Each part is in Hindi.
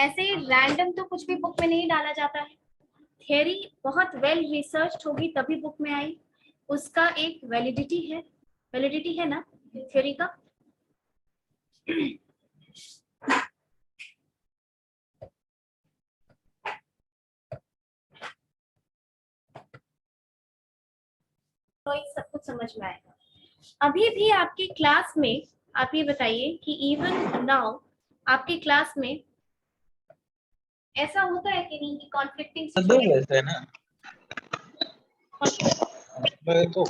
ऐसे ही रैंडम तो कुछ भी बुक में नहीं डाला जाता है। थ्योरी बहुत वेल रिसर्च होगी तभी बुक में आई, उसका एक वैलिडिटी है ना थ्योरी का। तो ये सब कुछ समझ में आएगा। अभी भी आपकी क्लास में आप ये बताइए कि इवन नाउ आपकी क्लास में ऐसा होता है कि नहीं कि कॉन्फ्लिक्टिंग वैसे है ना तो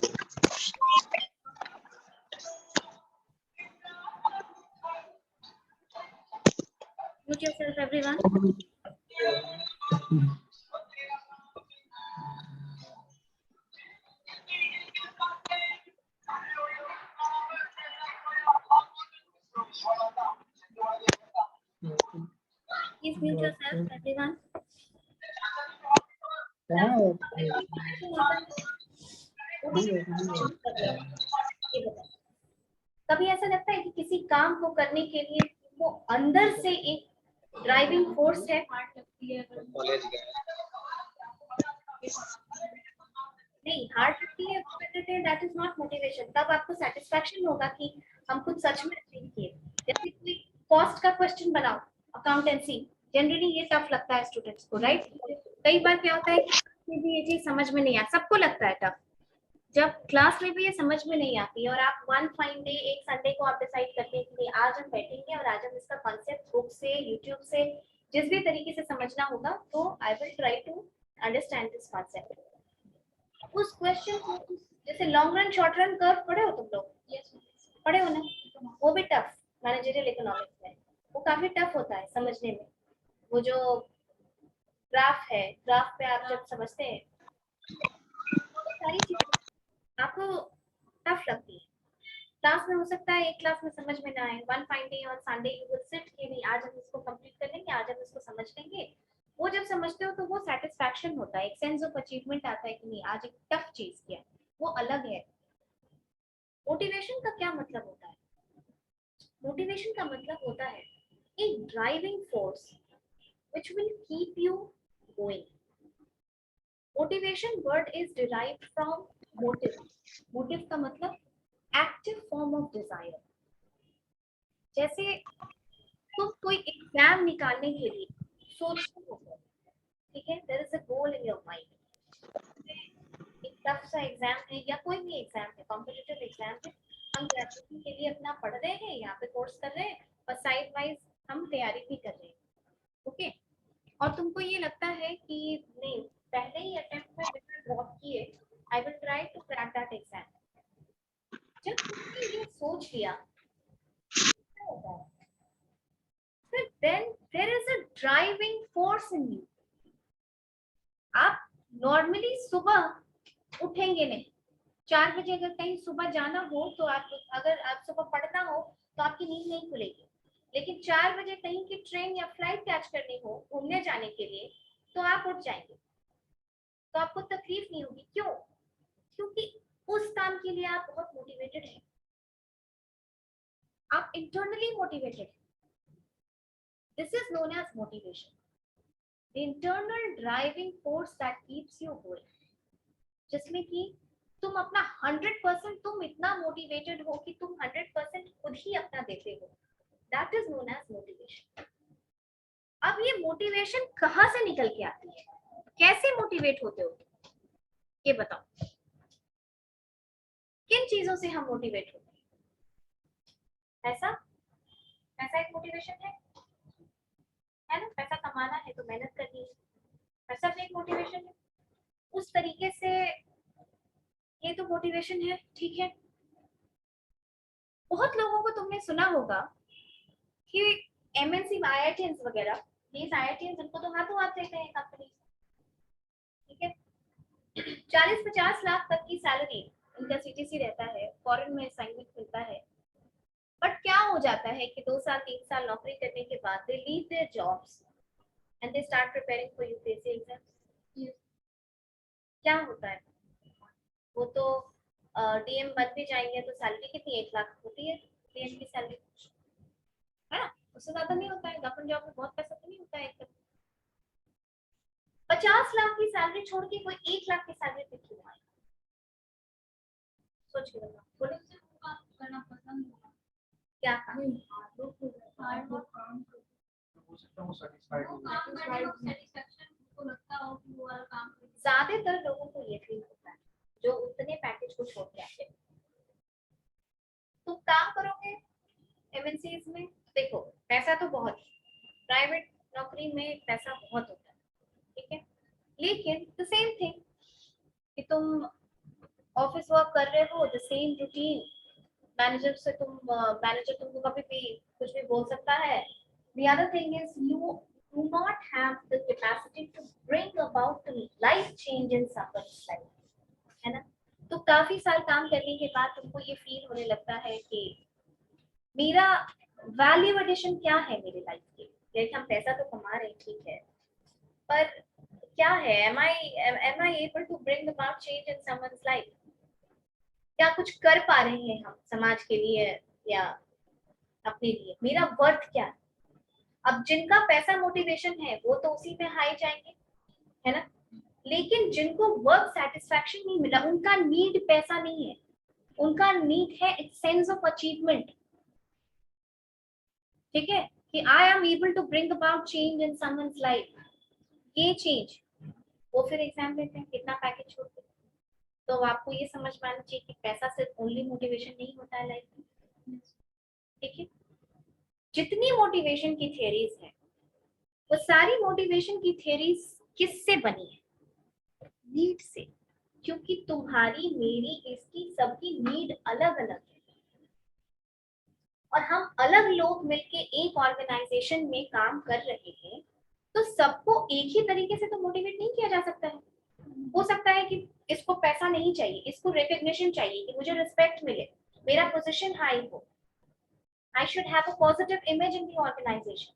Mute yourself, everyone. Please mute yourself, everyone. कभी ऐसा लगता है कि किसी काम को करने के लिए वो अंदर से एक ड्राइविंग फोर्स है? नहीं, हार्ड लगती है, दैट इज नॉट मोटिवेशन। तब आपको सेटिस्फैक्शन होगा कि हम कुछ सच में अचीव किए। जैसे कोई कॉस्ट का क्वेश्चन बनाओ, अकाउंटेंसी, जनरली ये टफ लगता है स्टूडेंट्स को, राइट? कई बार क्या होता है कि भी ये चीज समझ में नहीं आता, सबको लगता है टफ। जब क्लास में भी ये समझ में नहीं आती और आप वन फाइन डे एक संडे को आप डिसाइड करते हैं कि आज हम बैठेंगे और आज हम इसका कॉन्सेप्ट बुक से, यूट्यूब से, जिस भी तरीके से समझना होगा, तो I will try to understand this concept. उस क्वेश्चन को, जैसे long run short run curve पढ़े हो तुम लोग? yes, पढ़े हो ना? वो भी टफ, मैनेजरियल इकोनॉमिक्स में वो काफी टफ होता है समझने में। वो जो ग्राफ है, ग्राफ पे आप जब समझते हैं सारी चीजें आपको टफ लगती है। क्लास में हो सकता है एक क्लास में समझ में ना आए, one fine day on Sunday you will sit कि नहीं आज हम इसको कंप्लीट कर लेंगे, आज हम इसको समझ लेंगे। वो जब समझते हो तो वो सेटिस्फैक्शन होता है, एक सेंस ऑफ अचीवमेंट आता है कि नहीं आज एक टफ चीज किया, वो अलग है। मोटिवेशन का क्या मतलब होता है? मोटिवेशन का मतलब होता है एक driving force which will keep you going. Motivation word is derived from motive. Motive का मतलब active form of desire. जैसे तुम कोई एग्जाम निकालने के लिए सोचते हो, ठीक है, there is a goal in your mind. एक टफ सा एग्जाम है या कोई भी एग्जाम है, कॉम्पिटिटिव एग्जाम है, हम ग्रेजुएशन के लिए अपना पढ़ रहे हैं, यहाँ पे कोर्स कर रहे हैं और साइड वाइज हम तैयारी भी कर रहे हैं, ओके? और तुमको ये लगता है कि नहीं, पहले ही अटेम्प्ट में बिना ड्रॉप किए I will try to crack that exam. जब तुमने ये सोच लिया फिर then there is a driving force in you. आप नॉर्मली सुबह उठेंगे नहीं, 4 बजे अगर कहीं सुबह जाना हो तो आप, अगर आप सुबह पढ़ना हो तो आपकी नींद नहीं खुलेगी। लेकिन 4 बजे कहीं की ट्रेन या फ्लाइट कैच करनी हो घूमने जाने के लिए तो आप उठ जाएंगे, तो आपको तकलीफ नहीं होगी। क्यों? क्योंकि उस काम के लिए आप बहुत मोटिवेटेड हैं, आप इंटरनली मोटिवेटेड हैं। This is known as motivation, the internal driving force that keeps you going, जिसमें कि तुम अपना 100%, तुम इतना मोटिवेटेड हो कि तुम 100% खुद ही अपना देते हो, that is known as motivation. अब ये मोटिवेशन कहाँ से निकल के आती है, कैसे मोटिवेट होते हो, ये बताओ। किन चीजों से हम मोटिवेट होते हैं? ऐसा एक मोटिवेशन है ना? पैसा कमाना है तो मेहनत करनी है, पैसा भी एक मोटिवेशन है। उस तरीके से ये तो मोटिवेशन है, ठीक है। बहुत लोगों को तुमने सुना होगा कि एमएनसी आईआईटीएंस वगैरह, ये आईआईटीएंस उनको तो हाथों हाथ देते हैं कंपनी, ठीक है, 40-50 लाख तक की सैलरी उनका सीटीसी रहता है, फॉरेन में असाइनमेंट मिलता है। बट क्या हो जाता है कि 2 साल 3 साल नौकरी करने के बाद they leave their jobs and they start preparing for UPSC exams. क्या होता है? वो तो डीएम बन भी जाएंगे तो सैलरी कितनी, 1 लाख होती है डीएम की सैलरी, है ना? उससे ज्यादा नहीं होता है। गवर्नमेंट जॉब में बहुत पैसा तो नहीं होता है एकदम। 50 लाख की सैलरी छोड़ के कोई 1 लाख की सैलरी पे क्यों आए? सोच के बताओ। बोले करना पसंद है। क्या काम? हार्ड वर्क काम हो सकता है वो satisfied हो जाए। काम करने में सेटिस्फेक्शन को लगता हो कि वो वाला काम ज्यादातर लोगों को ये फील होता है जो उतने पैकेज को छोड़ के आते हैं। तुम काम करोगे एमएनसीज में, देखो पैसा तो बहुत है, प्राइवेट नौकरी में पैसा बहुत होता है, ठीक है, लेकिन द सेम थिंग कि तुम ऑफिस वर्क कर रहे हो, द सेम रूटीन, मैनेजर तुमको कभी भी कुछ भी बोल सकता है। The other thing is you do not have the capacity to bring about the life change in someone's life, है ना? तो काफी साल काम करने के बाद तुमको ये फील होने लगता है कि मेरा वैल्यू एडिशन क्या है मेरी लाइफ के। लाइक हम पैसा तो कमा रहे हैं, ठीक है, पर क्या है, am I able to bring about change in someone's life? क्या कुछ कर पा रहे हैं हम समाज के लिए या अपने लिए? मेरा वर्थ क्या है? अब जिनका पैसा मोटिवेशन है वो तो उसी में हाई जाएंगे, है ना, लेकिन जिनको वर्क सेटिस्फैक्शन नहीं मिला, उनका नीड पैसा नहीं है, उनका नीड है एक सेंस ऑफ अचीवमेंट, ठीक है, कि I am able to bring about change in someone's life. ये चेंज वो फिर एग्जाम देते हैं, कितना पैकेज छोड़ते हैं। तो आपको ये समझ में आना चाहिए कि पैसा सिर्फ ओनली मोटिवेशन नहीं होता है लाइफ में, ठीक है। जितनी मोटिवेशन की थियरीज है वो सारी मोटिवेशन की थियरीज किससे बनी है? नीड से, क्योंकि तुम्हारी मेरी इसकी सबकी नीड अलग अलग है, और हम अलग लोग मिलके एक ऑर्गेनाइजेशन में काम कर रहे हैं, तो सबको एक ही तरीके से तो मोटिवेट नहीं किया जा सकता है। हो सकता है कि इसको पैसा नहीं चाहिए, इसको रिकग्निशन चाहिए कि मुझे रिस्पेक्ट मिले, मेरा पोजीशन हाई हो, I should have a positive image in the organisation,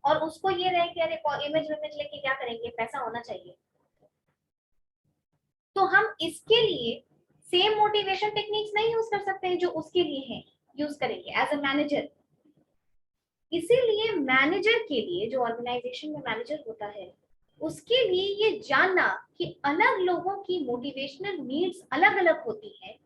और उसको ये रहे कि अरे इमेज लेके क्या करेंगे, पैसा होना चाहिए। तो हम इसके लिए सेम मोटिवेशन टेक्निक्स नहीं यूज कर सकते हैं जो उसके लिए है, यूज करेंगे एज अ मैनेजर। इसीलिए मैनेजर के लिए, जो ऑर्गेनाइजेशन में मैनेजर होता है, उसके लिए ये जानना कि अलग लोगों की मोटिवेशनल नीड्स अलग अलग होती है,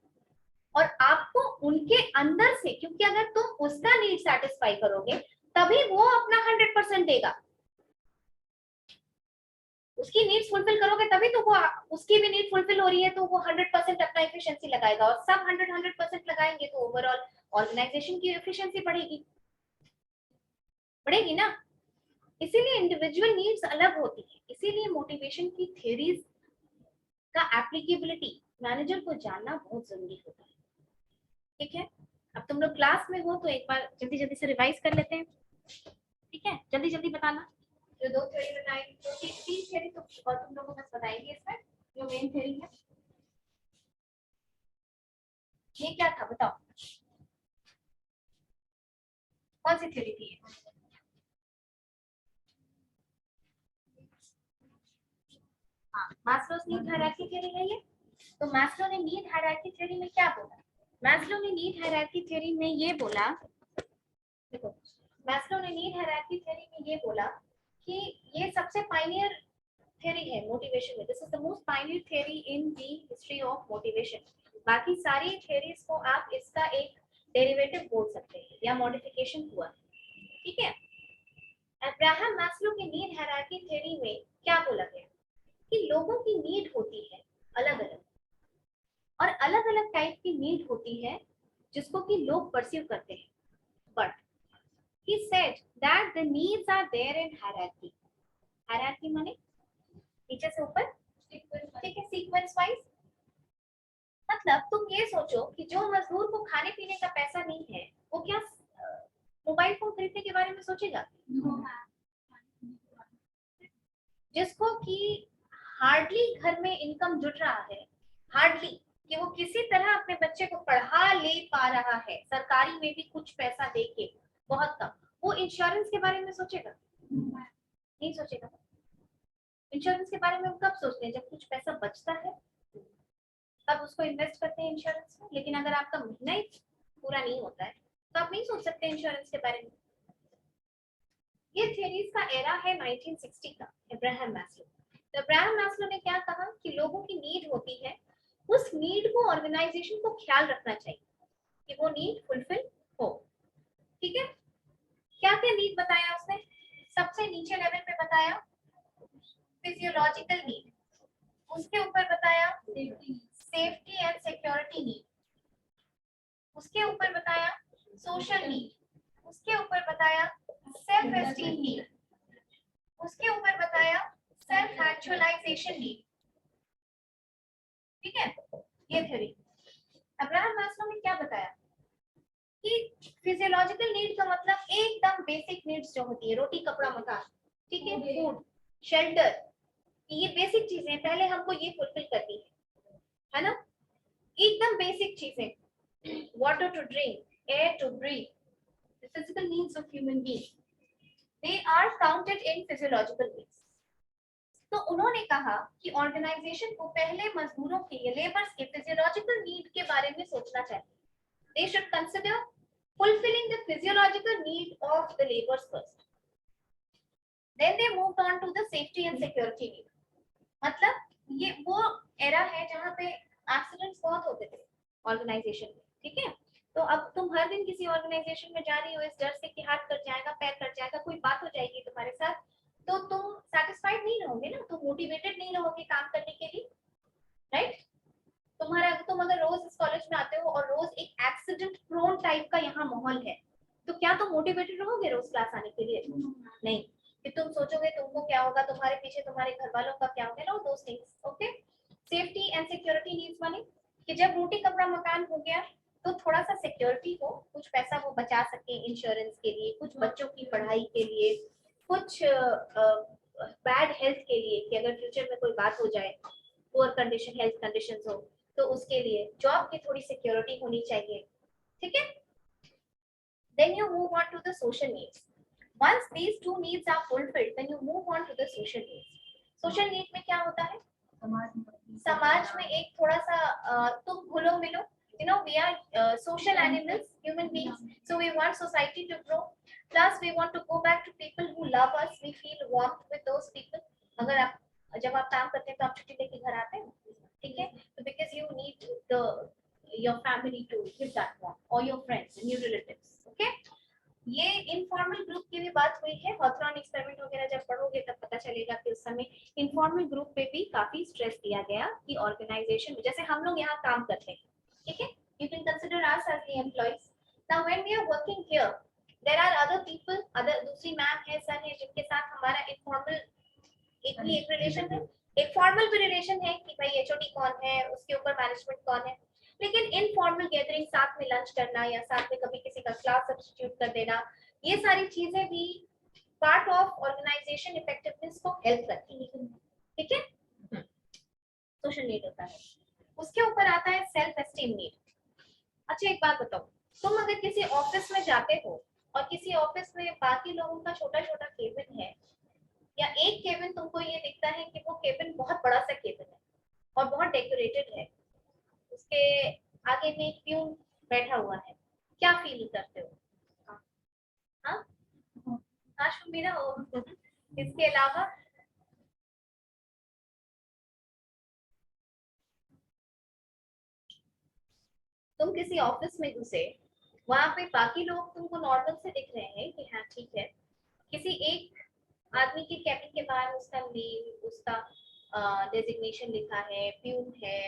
और आपको उनके अंदर से, क्योंकि अगर तुम उसका नीड सेटिस्फाई करोगे तभी वो अपना 100% देगा, उसकी नीड्स फुलफिल करोगे तभी तो वो, उसकी भी नीड फुलफिल हो रही है तो वो 100% अपना एफिशिएंसी लगाएगा, और सब 100% लगाएंगे तो ओवरऑल ऑर्गेनाइजेशन की एफिशिएंसी बढ़ेगी ना। इसीलिए इंडिविजुअल नीड्स अलग होती है, इसीलिए मोटिवेशन की थ्योरीज का एप्लीकेबिलिटी मैनेजर को जानना बहुत जरूरी होता है, ठीक है। अब तुम लोग क्लास में हो तो एक बार जल्दी जल्दी से रिवाइज कर लेते हैं, ठीक है, जल्दी जल्दी बताना। जो 2 थ्योरी बताई, तो 3 थ्योरी तो और तुम लोगों को बस बताएंगे इसमें, जो मेन थ्योरी है ये क्या था बताओ, कौन सी थ्योरी थी? हाँ, मास्लोज नीड हायरार्की थ्योरी है ये। तो मास्लो ने नीड हायरार्की थ्योरी में क्या बोला? मास्लो ने नीड हायरार्की थ्योरी में ये बोला, देखो मास्लो ने नीड हायरार्की थ्योरी में ये बोला कि ये सबसे पायनियर थ्योरी है मोटिवेशन में, this is the most Pioneer theory in the history of motivation. बाकी सारी थ्योरीज को आप इसका एक डेरिवेटिव बोल सकते हैं या मॉडिफिकेशन हुआ, ठीक है। अब्राहम मास्लो की नीड हायरार्की थ्योरी में क्या बोला गया कि लोगों की नीड होती है अलग अलग, और अलग अलग टाइप की नीड होती है जिसको कि लोग परसीव करते हैं, but he said that the needs are there in hierarchy. Hierarchy माने नीचे से ऊपर, ठीक है, सीक्वेंस वाइज। मतलब तुम ये सोचो कि जो मजदूर को खाने पीने का पैसा नहीं है वो क्या मोबाइल फोन खरीदने के बारे में सोचेगा? जिसको कि हार्डली घर में इनकम जुट रहा है, हार्डली कि वो किसी तरह अपने बच्चे को पढ़ा ले पा रहा है, सरकारी में भी कुछ पैसा देके बहुत कम, वो इंश्योरेंस के बारे में सोचेगा? नहीं सोचेगा। इंश्योरेंस के बारे में हम कब सोचते हैं? जब कुछ पैसा बचता है तब उसको इन्वेस्ट करते हैं इंश्योरेंस में, लेकिन अगर आपका महीना ही पूरा नहीं होता है तो आप नहीं सोच सकते इंश्योरेंस के बारे में। ये थ्योरीज का एरा है 1960 का, अब्राहम मैस्लो। तो अब्राहम मैस्लो ने क्या कहा कि लोगों की नीड होती है, उस नीड को ऑर्गेनाइजेशन को ख्याल रखना चाहिए कि वो नीड फुलफिल हो। ठीक है, क्या क्या नीड बताया उसने? सबसे नीचे लेवल पे बताया फिजियोलॉजिकल नीड, उसके ऊपर बताया सेफ्टी एंड सिक्योरिटी नीड, उसके ऊपर बताया सोशल नीड, उसके ऊपर बताया सेल्फ एस्टीम नीड, उसके ऊपर बताया सेल्फ एक्चुअलाइजेशन नीड। ठीक है, ये थ्योरी। अब्राहम मैस्लो ने क्या बताया कि फिजियोलॉजिकल नीड का मतलब एकदम बेसिक नीड्स जो होती है, रोटी कपड़ा मकान, ठीक है, फूड शेल्टर, ये बेसिक चीजें पहले हमको ये फुलफिल करनी है ना, एकदम बेसिक चीजें, water to drink, air to breathe, the physical needs of human beings, they are counted in physiological needs. तो उन्होंने कहा कि ऑर्गेनाइजेशन को पहले मजदूरों के या लेबर्स के फिजियोलॉजिकल नीड के बारे में सोचना चाहिए। They should consider fulfilling the physiological need of the laborers first. Then they moved on to the safety and security need. मतलब ये वो एरा है जहाँ पे एक्सीडेंट्स बहुत होते थे ऑर्गेनाइजेशन में, ठीक है। तो अब तुम हर दिन किसी ऑर्गेनाइजेशन में जा रही हो इस डर से कि हाथ कट जाएगा, पैर कट जाएगा, कोई बात हो जाएगी तुम्हारे साथ, तो तुम सेटिस्फाइड नहीं रहोगे ना, तुम मोटिवेटेड नहीं रहोगे काम करने के लिए, राइट। तुम अगर रोज इस कॉलेज में आते हो और रोज एक एक्सीडेंट प्रोन टाइप का यहाँ माहौल है, तो क्या तुम मोटिवेटेड रहोगे रोज क्लास आने के लिए? नहीं, कि तुम सोचोगे तुमको क्या होगा, तुम्हारे पीछे तुम्हारे घर वालों का क्या होगा, no those things. Okay, safety and security needs माने कि जब रोटी कपड़ा मकान हो गया तो थोड़ा सा सिक्योरिटी हो, कुछ पैसा वो बचा सके इंश्योरेंस के लिए, कुछ बच्चों की पढ़ाई के लिए, कुछ बैड हेल्थ के लिए कि अगर फ्यूचर में कोई बात हो जाए, पुअर कंडीशन हेल्थ कंडीशंस हो, तो उसके लिए जॉब की थोड़ी सिक्योरिटी होनी चाहिए, ठीक है। Then you move on to the social needs. Once these two needs are fulfilled, then you move on to the social needs. Social need में क्या होता है? समाज में एक थोड़ा सा तुम घुलो मिलो, you know we are social animals, human beings, so we want society to grow, plus we want to go back to people who love us, we feel warmth with those people. अगर आप जब आप काम करते हैं तो आप छुट्टी लेके घर आते हैं, ठीक है, तो because you need your family to give that warmth, or your friends and your relatives, okay. ये इनफॉर्मल ग्रुप की भी बात हुई है, हॉथरॉन एक्सपेरिमेंट वगैरह जब पढ़ोगे तब पता चलेगा कि उस समय इनफॉर्मल ग्रुप पे भी काफी स्ट्रेस दिया गया कि ऑर्गेनाइजेशन में, जैसे हम लोग यहाँ काम करते हैं, ठीक है, you can consider us as the employees. Now when we are working here, there are other people, other दूसरी मैम है, सर है, जिनके साथ हमारा इनफॉर्मल एक रिलेशन है, एक फॉर्मल भी रिलेशन है कि भाई एचओडी कौन है, उसके ऊपर मैनेजमेंट कौन है, लेकिन इनफॉर्मल गैदरिंग, साथ में लंच करना या साथ में कभी किसी का क्लास सब्स्टिट्यूट कर देना, ये सारी चीजें भी पार्ट ऑफ ऑर्गेनाइजेशन इफेक्टिवनेस को हेल्प करती है, ठीक है। सोशल नीड होता है। उसके ऊपर आता है सेल्फ एस्टीम नीड। अच्छा एक बात बताओ, तुम अगर किसी ऑफिस में जाते हो और किसी ऑफिस में बाकी लोगों का छोटा छोटा केबिन है, या एक केबिन तुमको ये दिखता है कि वो केबिन बहुत बड़ा सा केबिन है और बहुत डेकोरेटेड है, उसके आगे में एक प्यून बैठा हुआ है, क्या फील करते हो? हाँ हाँ शुमीरा हो। इसके अलावा तुम किसी ऑफिस में घुसे, वहां पे बाकी लोग तुमको नॉर्मल से दिख रहे हैं कि हाँ ठीक है, किसी एक आदमी के कैबिन के बाहर उसका नेम, उसका डेजिग्नेशन लिखा है, प्यून है,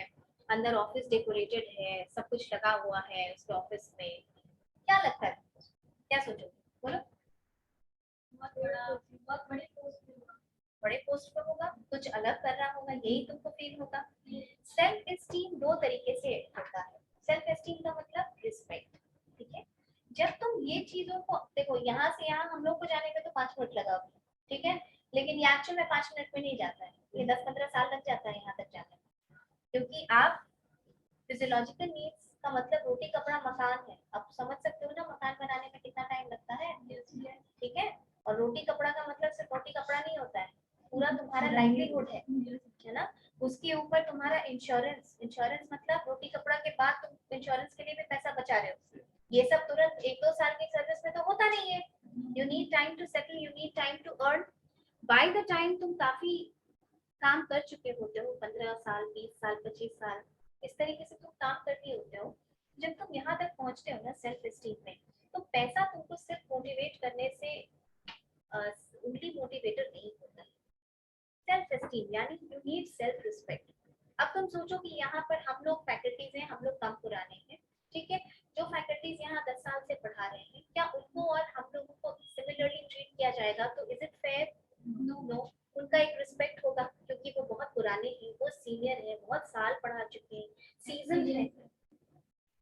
अंदर ऑफिस डेकोरेटेड है, सब कुछ लगा हुआ है उसके ऑफिस में, क्या लगता है, क्या सोचो, बोलो। बहुत बड़े पोस्ट पे होगा, बड़े पोस्ट पे होगा, कुछ अलग कर रहा होगा, यही तुमको फील होगा। सेल्फ एस्टीम दो तरीके से होता है। सेल्फ एस्टीम का मतलब रिस्पेक्ट, ठीक है। जब तुम ये चीजों को देखो, यहाँ से यहाँ हम लोग को जाने में तो 5 मिनट लगा, ठीक है, लेकिन ये एक्चुअल में 5 मिनट में नहीं जाता है, ये 10-15 साल लग जाता है यहाँ तक जाने में, क्योंकि आप फिजियोलॉजिकल नीड्स का मतलब रोटी कपड़ा मकान है, आप समझ सकते हो ना मकान बनाने में कितना टाइम लगता है, ठीक है। और रोटी कपड़ा का मतलब सिर्फ रोटी कपड़ा नहीं होता है, पूरा तुम्हारा लाइवलीहुड है ना, उसके ऊपर तुम्हारा इंश्योरेंस, इंश्योरेंस मतलब रोटी कपड़ा के बाद तुम इंश्योरेंस के लिए भी पैसा बचा रहे हो, ये सब तुरंत 1-2 साल की सर्विस में तो होता नहीं है, You need time to settle, you need time to earn. By the time तुम काफी काम कर चुके होते हो, 15 साल, 20 साल, 25 साल, इस तरीके से तुम काम कर लिए होते हो, जब तुम यहाँ तक पहुँचते हो ना सेल्फ एस्टीम में, तो पैसा तुमको सिर्फ मोटिवेट करने से उल्टी मोटिवेटर नहीं होता। सेल्फ एस्टीम यानी यू नीड सेल्फ रिस्पेक्ट। अब तुम सोचो कि यहाँ पर हम लोग फैकल्टीज हैं, हम लोग कम पुराने हैं, ठीक है, जो फैकल्टीज यहाँ 10 साल से पढ़ा रहे हैं, क्या उनको और हम लोगों को सिमिलरली ट्रीट किया जाएगा? तो इज इट फेयर? नो। उनका एक रिस्पेक्ट होगा क्योंकि वो बहुत पुराने हैं, वो सीनियर है, बहुत साल पढ़ा चुके हैं, सीजन है,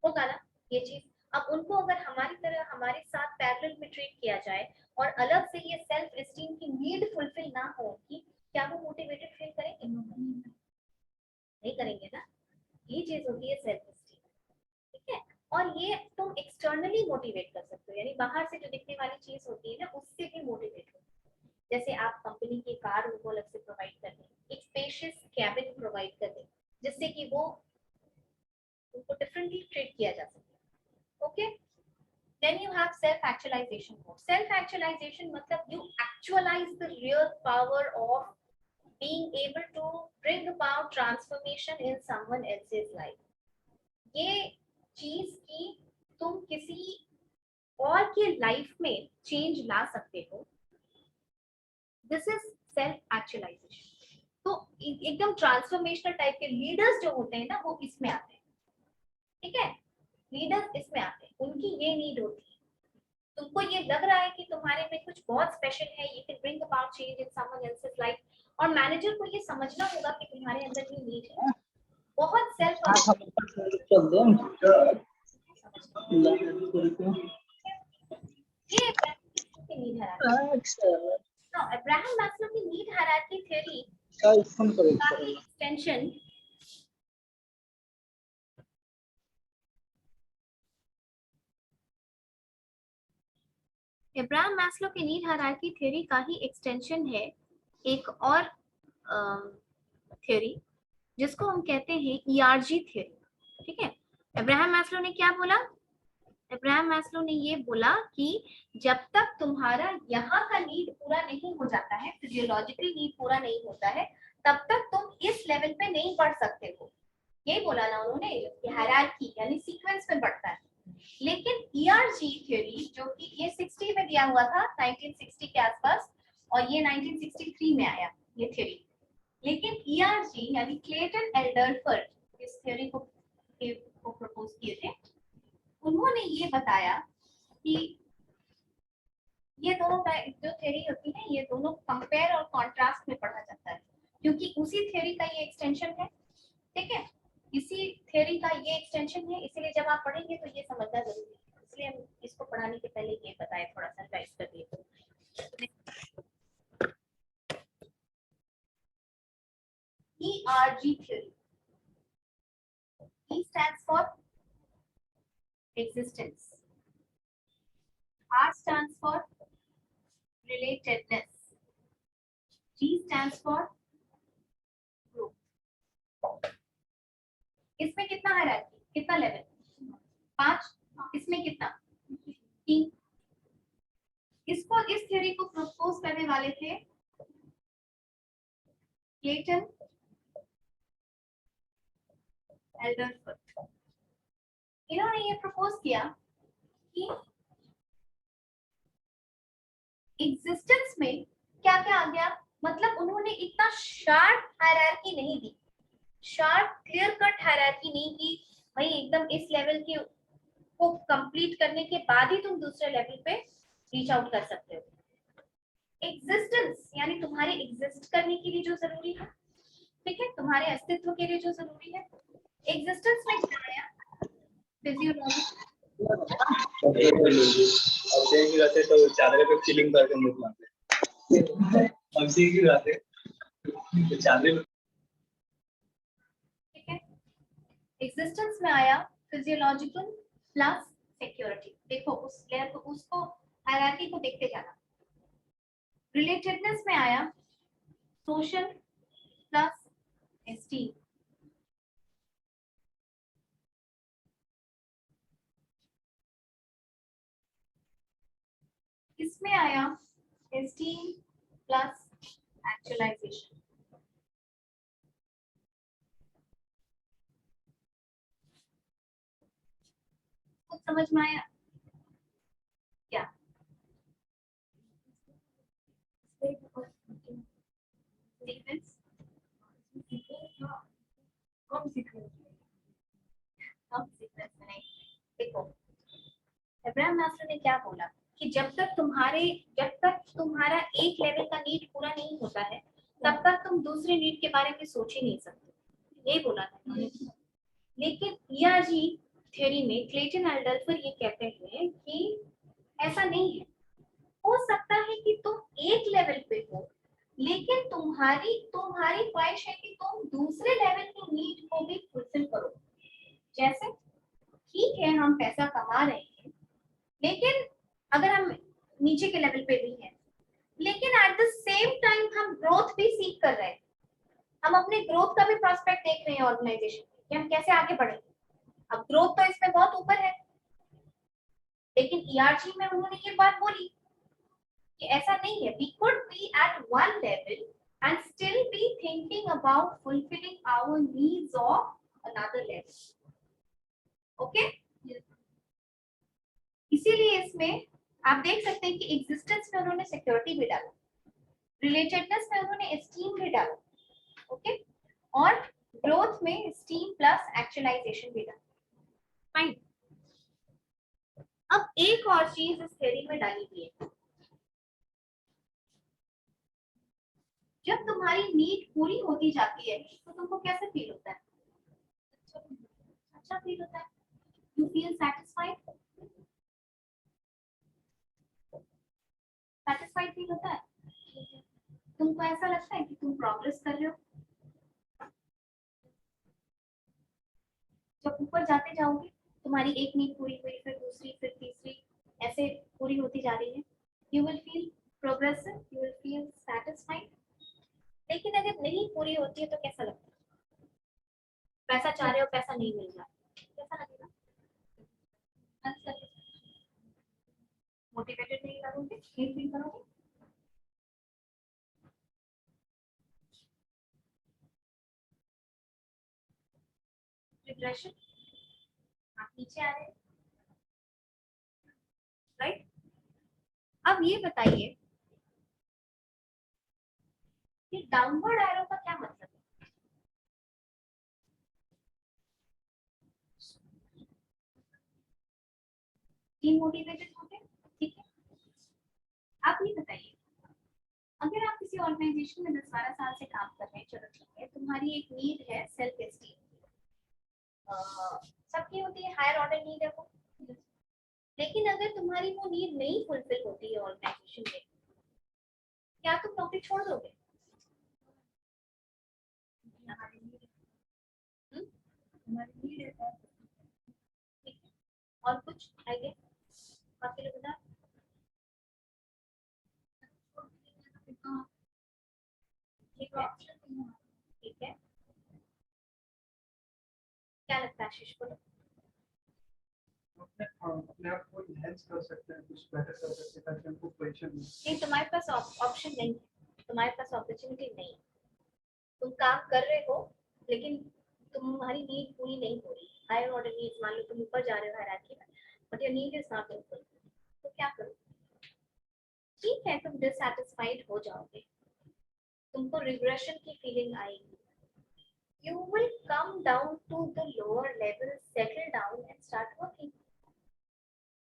होगा ना ये चीज। अब उनको अगर हमारी तरह हमारे साथ पैरेलल में ट्रीट किया जाए और अलग से ये सेल्फ एस्टीम की नीड फुलफिल ना हो, कि क्या वो मोटिवेटेड फील करेंगे? नहीं करेंगे ना। ये चीज होती है सेल्फ एस्टीम, ठीक है। और ये तुम एक्सटर्नली मोटिवेट कर सकते हो, यानी बाहर से जो दिखने वाली चीज होती है ना, उससे भी मोटिवेट हो। जैसे आप कंपनी की कार उनको अलग से प्रोवाइड कर दें, एक स्पेशियस कैबिन प्रोवाइड कर दें, जिससे कि वो उनको डिफरेंटली ट्रीट किया जा सके। Okay, then you have self actualization mode. Self actualization मतलब you actualize the real power of being able to bring about transformation in someone else's life. ये चीज की तुम किसी और के लाइफ में चेंज ला सकते हो, दिस इज सेल्फ एक्चुअलाइजेशन। तो एकदम ट्रांसफॉर्मेशनल टाइप के लीडर्स जो होते हैं ना, वो इसमें आते हैं, ठीक है, लीडर्स इसमें आते हैं, उनकी ये नीड होती है। तुमको ये लग रहा है कि तुम्हारे में कुछ बहुत स्पेशल है, you can bring about change in someone else's life, और मैनेजर को ये समझना होगा कि तुम्हारे अंदर ये नीड है। बहुत सेल्फ ये की नीड है। Now, Abraham Maslow की नीड हायरार्की थ्योरी का एक्सटेंशन इब्राहिम मैस्लो की नीड हायरार्की थ्योरी का ही एक्सटेंशन है एक और थ्योरी, जिसको हम कहते हैं ईआरजी थ्योरी, ठीक है। इब्राहिम मैस्लो ने क्या बोला? इब्राहिम मैस्लो ने ये बोला कि जब तक तुम्हारा यहाँ का नीड पूरा नहीं हो जाता है, फिजियोलॉजिकल नीड पूरा नहीं होता है, तब तक तुम इस लेवल पे नहीं बढ़ सकते हो। यही बोला ना उन्होंने, हायरार्की यानी सीक्वेंस में बढ़ता है। लेकिन ईआरजी थ्योरी जो कि ये 60 में दिया हुआ था, 1960 के आसपास, और ये 1963 में आया ये थ्योरी। लेकिन ईआरजी यानी क्लेटन एल्डरफर्ड इस थ्योरी को प्रपोज किए थे। उन्होंने ये बताया कि ये दोनों जो थ्योरी होती है, ये दोनों कंपेयर और कॉन्ट्रास्ट में पढ़ा जाता है, क्योंकि उसी थ्योरी का ये एक्सटेंशन है, ठीक है, इसी थ्योरी का ये एक्सटेंशन है। इसलिए जब आप पढ़ेंगे तो ये समझना जरूरी है, इसलिए हम इसको पढ़ाने के पहले ये बताए, थोड़ा सा रिवाइज कर दिए। ERG theory. E stands for existence. R stands for relatedness. G stands for group. इसमें कितना हायरार्की, कितना लेवल? 5। इसमें कितना? 3। इसको, इस थ्योरी को प्रपोज करने वाले थे क्लेटन एल्डरफर्ड। इन्होंने ये प्रपोज किया कि एग्जिस्टेंस में क्या क्या आ गया, मतलब उन्होंने इतना शार्प हायरार्की नहीं दी, शार्प क्लियर कट हायरार्की नहीं की, भाई एकदम इस लेवल के को कंप्लीट करने के बाद ही तुम दूसरे लेवल पे रीच आउट कर सकते हो। एग्जिस्टेंस यानी तुम्हारे एग्जिस्ट करने के लिए जो जरूरी है, ठीक है, तुम्हारे अस्तित्व के लिए जो जरूरी है। एग्जिस्टेंस में क्या आया? फिजियोलॉजी। अब देख रहे तो चादर पे चिलिंग करके निकलते अब देख रहे थे चादर, ठीक है। एग्जिस्टेंस में आया फिजियोलॉजिकल प्लस सिक्योरिटी। देखो उस लेयर को, उसको हायरार्की को देखते जाना। रिलेटेडनेस में आया सोशल प्लस एस्टीम। इसमें इसमें आया एस्टीम प्लस एक्चुअलाइजेशन। कुछ समझ में आया क्या? सीक्वेंस कम सीक्वेंस कम सीक्वेंस में नहीं। देखो अब्राहम मास्लो ने क्या बोला कि जब तक तुम्हारा एक लेवल का नीड पूरा नहीं होता है तब तक तुम दूसरे नीड के बारे में सोच ही नहीं सकते, यही बोला था। लेकिन ईआरजी थ्योरी में क्लेटन एल्डर्फर ये कहते हैं कि ऐसा नहीं है। हो सकता है कि तुम एक लेवल पे हो लेकिन तुम्हारी ख्वाहिश है कि तुम दूसरे लेवल की नीड को भी फुलफिल करो। जैसे ठीक है हम पैसा कमा रहे हैं लेकिन अगर हम नीचे के लेवल पे भी हैं लेकिन एट द सेम टाइम हम ग्रोथ भी सीख कर रहे हैं, हम अपने ग्रोथ का भी प्रोस्पेक्ट देख रहे हैं ऑर्गेनाइजेशन में कि हम कैसे आगे बढ़ेंगे। अब ग्रोथ तो इसमें बहुत ऊपर है लेकिन ईआरजी में उन्होंने ये बात बोली कि ऐसा नहीं है, we could be at one level and still be thinking about fulfilling our needs of another level. Okay, इसीलिए इसमें आप देख सकते हैं कि एग्जिस्टेंस में उन्होंने सिक्योरिटी भी डाला, रिलेटेडनेस में उन्होंने एस्टीम भी डाला, ओके, और ग्रोथ में एस्टीम प्लस एक्चुअलाइजेशन भी डाला। फाइन। अब एक और चीज इस थ्योरी में डाली गई है, जब तुम्हारी नीड पूरी होती जाती है तो तुमको कैसे फील होता है? अच्छा फील होता है, you feel satisfied, satisfied feel होता है। तुमको ऐसा लगता है कि तुम प्रोग्रेस कर रहे हो। जब ऊपर जाते जाओगे तुम्हारी एक नीड पूरी हुई, फिर दूसरी, फिर तीसरी, ऐसे पूरी होती जा रही है, you will feel progressive, you will feel satisfied. लेकिन अगर नहीं पूरी होती है तो कैसा लगता है? पैसा चाह रहे हो, पैसा नहीं मिल रहा, कैसा लगेगा? मोटिवेटेड नहीं करोगे, नहीं फील करोगे। डिप्रेशन, आप नीचे आ रहे हैं, राइट? अब ये बताइए कि डाउनवर्ड एरो का क्या मतलब है? डीमोटिवेटेड हो गए, ठीक है। आप ये बताइए, अगर आप किसी ऑर्गेनाइजेशन में 10-12 साल से काम कर रहे हैं, चलो ठीक है, तुम्हारी एक नीड है सेल्फ एस्टीम, सबकी होती है, हायर ऑर्डर नीड है वो। लेकिन अगर तुम्हारी वो नीड नहीं फुलफिल होती है ऑर्गेनाइजेशन में, क्या तुम नौकरी छोड़ दोगे? और कुछ आइडिया बाकी लोग बता? ठीक है, ठीक है, क्या लगता है आशीष को? अपने आप को इनहेंस कर सकते हैं, कुछ बेटर कर सकते हैं ताकि हमको पोजीशन मिले। नहीं, तुम्हारे पास ऑप्शन नहीं है, तुम्हारे पास अपॉर्चुनिटी नहीं है। तुम काम कर रहे हो लेकिन तुम्हारी नीड पूरी नहीं हो रही, हायर ऑर्डर नीड, मान लो तुम ऊपर जा रहे हो हायरार्की में but your need is not fulfilled, तो क्या करो? ठीक है, तुम डिससैटिस्फाइड हो जाओगे, तुमको रिग्रेशन की फीलिंग आएगी, you will come down to the lower level, settle down and start working.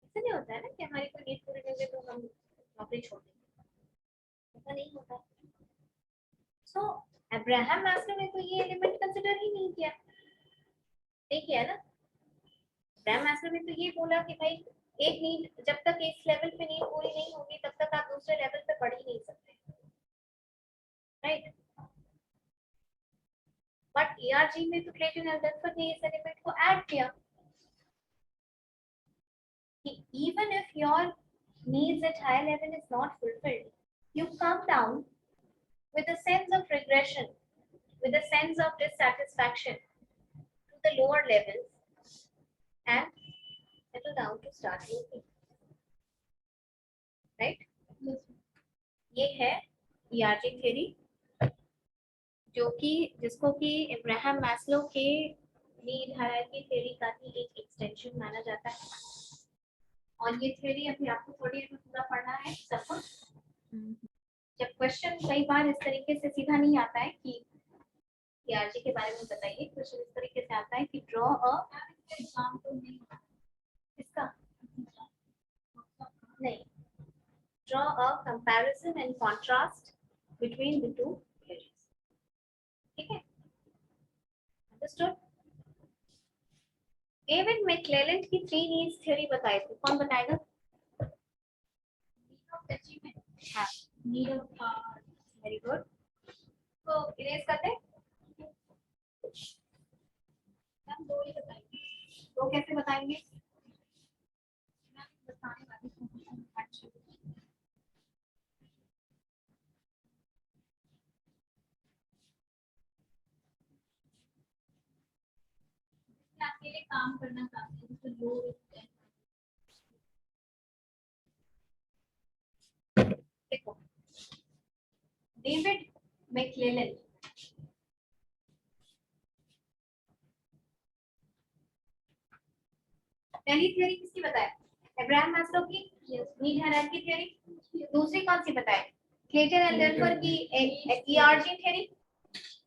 ऐसा नहीं होता है ना कि हमारी कोई नीड पूरी नहीं हुई तो हम नौकरी छोड़ देंगे, ऐसा नहीं होता। सो अब्राहम मास्लो ने तो ये एलिमेंट कंसिडर ही नहीं किया, नहीं किया ना। अब्राहम मास्लो ने तो ये बोला कि भाई एक नीड, जब तक इस लेवल पे नीड पूरी नहीं होगी तब तक आप दूसरे लेवल पे बढ़ ही नहीं सकते, राइट? बट ईआरजी में तो क्लेटन एल्डरसन ने इस एलिमेंट को ऐड किया कि even if your needs at higher level is not fulfilled, you come down with a sense of regression, with a sense of dissatisfaction to the lower levels and settle down to start working, right? ये है ERG थ्योरी, जो कि जिसको कि इब्राहिम मैस्लो के नीड हायरार्की थ्योरी का ही एक एक्सटेंशन माना जाता है। और ये थ्योरी अभी आपको थोड़ी देर में पूरा पढ़ना है सबको। जब क्वेश्चन कई बार इस तरीके से सीधा नहीं आता है कि ERG के बारे में बताइए, क्वेश्चन इस तरीके से आता है कि ड्रॉ अ काम तो नहीं इसका नहीं, draw a comparison and contrast between the two theories. ठीक है, understood? डेविड मैक्लेलैंड की 3 नीड्स थ्योरी बताई थी, कौन बताएगा? नीड ऑफ अचीवमेंट, हाँ, need of power. Very good. तो इरेज करते हैं, हम दो ही बताएंगे, तो कैसे बताएंगे? मैं बताने वाली हूँ। अच्छा, मैं अकेले काम करना चाहती हूँ, तो लोग देखो, डेविड मैक्लेलैंड पहली थ्योरी किसकी बताया? इब्राहिम मैस्लो की नीड हायरार्की थ्योरी। दूसरी कौन सी बताए? क्लेटन एंड डेल्फर की ERG थ्योरी।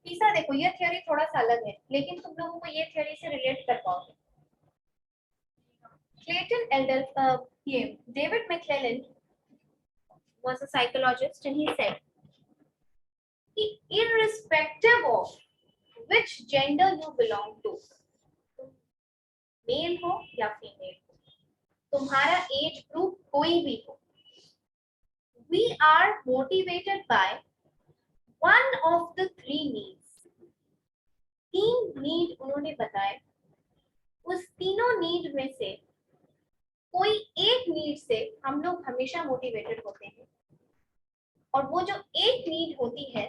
तीसरा देखो, ये थ्योरी थोड़ा सा अलग है, लेकिन तुम लोगों को ये थ्योरी से रिलेट कर पाओगे। क्लेटन एंड डेल्फर, ये David मैक्लेलैंड was a psychologist and he said कि irrespective of which gender you belong to, male हो या फीमेल हो, तुम्हारा एज ग्रुप कोई भी हो, we are motivated by one of the 3 needs। 3 need उन्होंने बताए, उस तीनों नीड में से कोई एक नीड से हम लोग हमेशा मोटिवेटेड होते हैं, और वो जो एक नीड होती है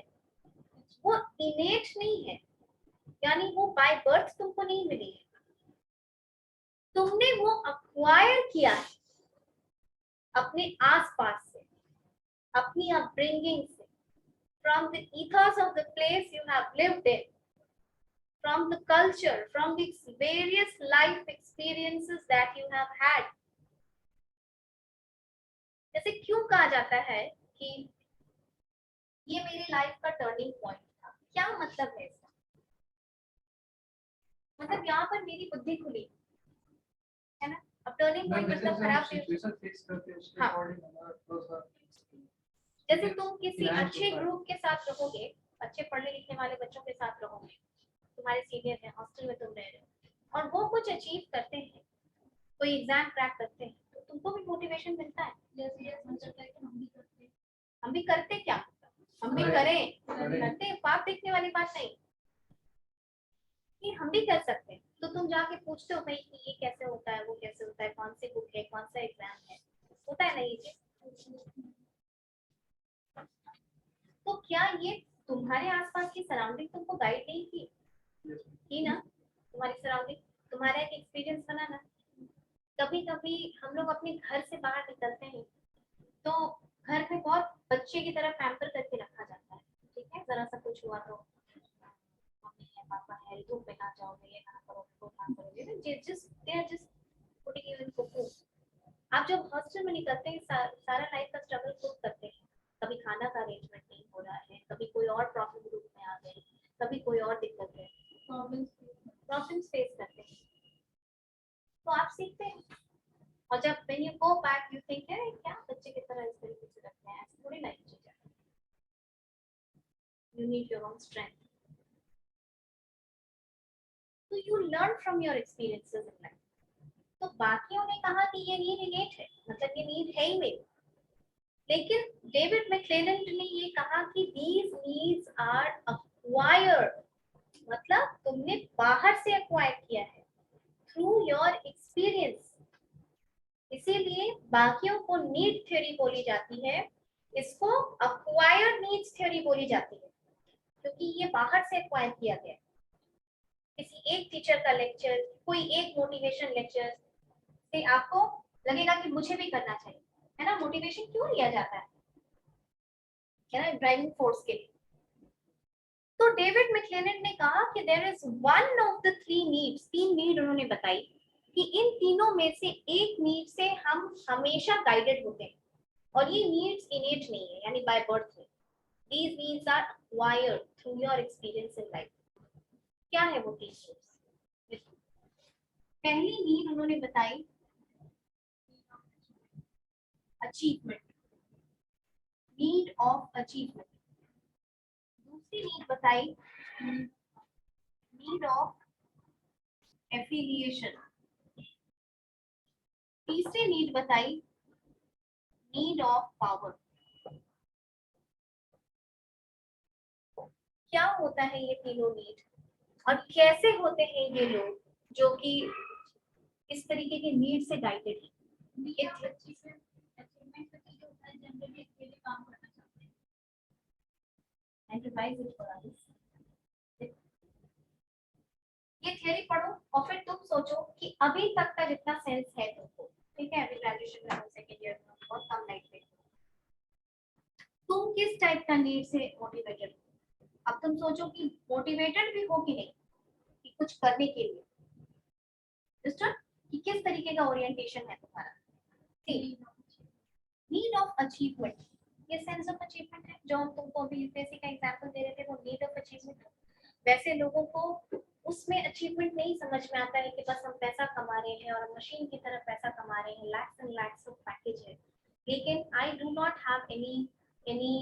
वो इनेट नहीं है, यानी वो बाय बर्थ तुमको नहीं मिली है, तुमने वो अक्वायर किया है अपने आसपास से, अपनी अपब्रिंगिंग से, from the ethos of the place you have lived in, from the culture, from the various life experiences that you have had। जैसे क्यों कहा जाता है कि ये मेरी लाइफ का टर्निंग पॉइंट था, क्या मतलब है इसका? मतलब यहाँ पर मेरी बुद्धि खुली, है ना? अब टर्निंग पॉइंट मतलब खराब सिचुएशन फेस करते हैं उसके हाँ। अकॉर्डिंग हमारा थोड़ा जैसे तुम किसी अच्छे ग्रुप के साथ रहोगे, अच्छे पढ़ने लिखने वाले बच्चों के साथ रहोगे, तुम्हारे सीनियर हैं, हॉस्टल में तुम रह रहे हो, और वो कुछ अचीव करते हैं, कोई एग्जाम क्रैक करते हैं, तो तुमको भी मोटिवेशन मिलता है। जैसे ये मन करता है कि हम भी करते हैं। हम भी करते क्या? हम भी करें, करते, पाप देखने वाली बात नहीं, कि हम भी कर सकते हैं। तो तुम जाके पूछते हो भाई कि ये कैसे होता है, वो कैसे होता है, कौन सी बुक है, कौन सा एग्जाम है, होता है ना ये चीज। तो क्या ये तुम्हारे आसपास की सराउंडिंग तुमको गाइड नहीं की ना? तुम्हारी सराउंडिंग, तुम्हारा एक एक्सपीरियंस बना ना। कभी कभी हम लोग अपने घर से बाहर निकलते हैं तो घर में बहुत बच्चे की तरह पैम्पर करके रखा जाता है, ठीक है, जरा सा कुछ हुआ तो मम्मी है, पापा है, धूप में ना जाओगे, ये ना करो, वो ना करोगे, just putting you in cocoon. आप जब हॉस्टल में निकलते हैं सारा लाइफ का स्ट्रगल खुद करते हैं, कभी खाना का अरेंजमेंट नहीं हो रहा है, कभी कोई और प्रॉब्लम ग्रुप में आ गई, कभी कोई और दिक्कत है, प्रॉब्लम्स फेस करते हैं, तो आप सीखते हैं। और जब when you go back you think है क्या बच्चे की तरह इस तरीके से रखते हैं, ऐसे थोड़ी लाइफ चीज है। You need your own strength, तो you learn from your experiences in life. तो बाकियों ने कहा कि ये नीड इनेट है, मतलब ये नीड है ही मेरी, लेकिन डेविड मैक्लेलैंड ने ये कहा कि these needs are acquired, मतलब तुमने बाहर से एक्वायर किया है through your experience। इसीलिए बाकियों को नीड थ्योरी बोली जाती है, इसको acquired needs थ्योरी बोली जाती है, क्योंकि ये बाहर से एक्वायर किया गया। किसी एक टीचर का लेक्चर, कोई एक मोटिवेशन लेक्चर से आपको लगेगा कि मुझे भी करना चाहिए, है ना? मोटिवेशन क्यों लिया जाता है? है ना, ड्राइविंग फोर्स के लिए। तो डेविड मैकलेलन ने कहा कि there is one of the three needs, 3 need उन्होंने बताई कि इन तीनों में से एक नीड से हम हमेशा गाइडेड होते हैं, और ये नीड्स इनेट नहीं है, यानी बाय बर्थ है। These needs are acquired through your experience in life. क्या है वो 3 नीड्स? पहली नीड उन्होंने बताई अचीवमेंट, नीड ऑफ अचीवमेंट। दूसरी नीड बताई नीड ऑफ एफिलिएशन। तीसरी नीड बताई नीड ऑफ पावर। क्या होता है ये तीनों नीड और कैसे होते हैं ये लोग जो कि इस तरीके के नीड से गाइडेड हैं? ये अचीवमेंट का जो होता है जनरली इसके लिए काम करना चाहते हैं। And revise it for us. ये थ्योरी पढ़ो और फिर तुम सोचो कि अभी तक का जितना सेंस है तुमको, ठीक है, अभी ग्रेजुएशन में हो, सेकंड ईयर में बहुत कम लाइफ में, तुम किस टाइप का नीड से मोटिवेटेड हो? अब तुम सोचो कि मोटिवेटेड भी हो कि नहीं, कि कुछ करने के लिए, कि किस तरीके का ओरिएंटेशन है तुम्हारा। नीड ऑफ अचीवमेंट, ये सेंस ऑफ अचीवमेंट है जो हम तुमको अभी यूपीएससी का एग्जांपल दे रहे थे, वो नीड ऑफ अचीवमेंट है। वैसे लोगों को उसमें अचीवमेंट नहीं समझ में आता है कि बस हम पैसा कमा रहे हैं और हम मशीन की तरह पैसा कमा रहे हैं, lakhs and lakhs of package है, लेकिन I do not have any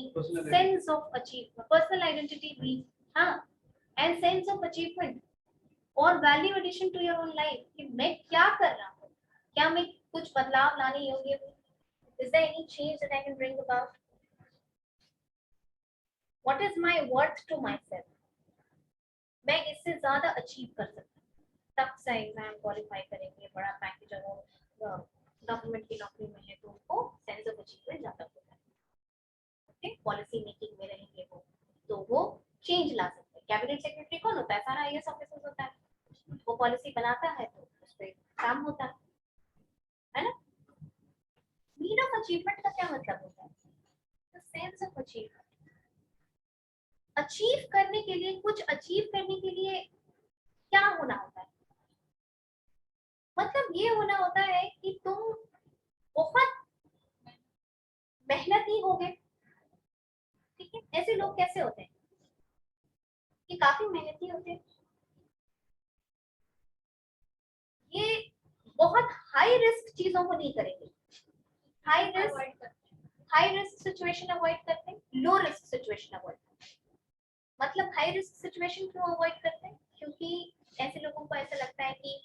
sense of achievement, personal identity भी, हाँ, and sense of achievement और value addition to your own life कि मैं क्या कर रहा हूँ, क्या मैं कुछ बदलाव लाने योग्य हूँ, is there any change that I can bring about, what is my worth to myself, मैं इससे ज्यादा अचीव कर सकता हूँ। तब से एग्जाम क्वालिफाई करेंगे, बड़ा पैकेज और गवर्नमेंट की नौकरी में है तो उनको सेंस ऑफ अचीवमेंट ज्यादा होता है। पॉलिसी मेकिंग में रहेंगे वो, तो वो चेंज ला सकते हैं। कैबिनेट सेक्रेटरी कौन होता है? सारा आईएएस ऑफिसर्स होता है, वो पॉलिसी बनाता है तो उस पे काम होता है ना। नीड ऑफ अचीवमेंट का क्या मतलब होता है? The sense of achievement, achieve करने के लिए, कुछ अचीव करने के लिए क्या होना होता है? मतलब ये होना होता है कि तुम बहुत मेहनती होगे, ठीक है। ऐसे लोग कैसे होते हैं कि काफी मेहनती होते हैं, ये बहुत हाई रिस्क चीजों को नहीं करेंगे, हाई रिस्क सिचुएशन अवॉइड करते हैं, लो रिस्क सिचुएशन अवॉइड करते हैं। मतलब हाई रिस्क सिचुएशन क्यों अवॉइड करते हैं? क्योंकि ऐसे लोगों को ऐसा लगता है कि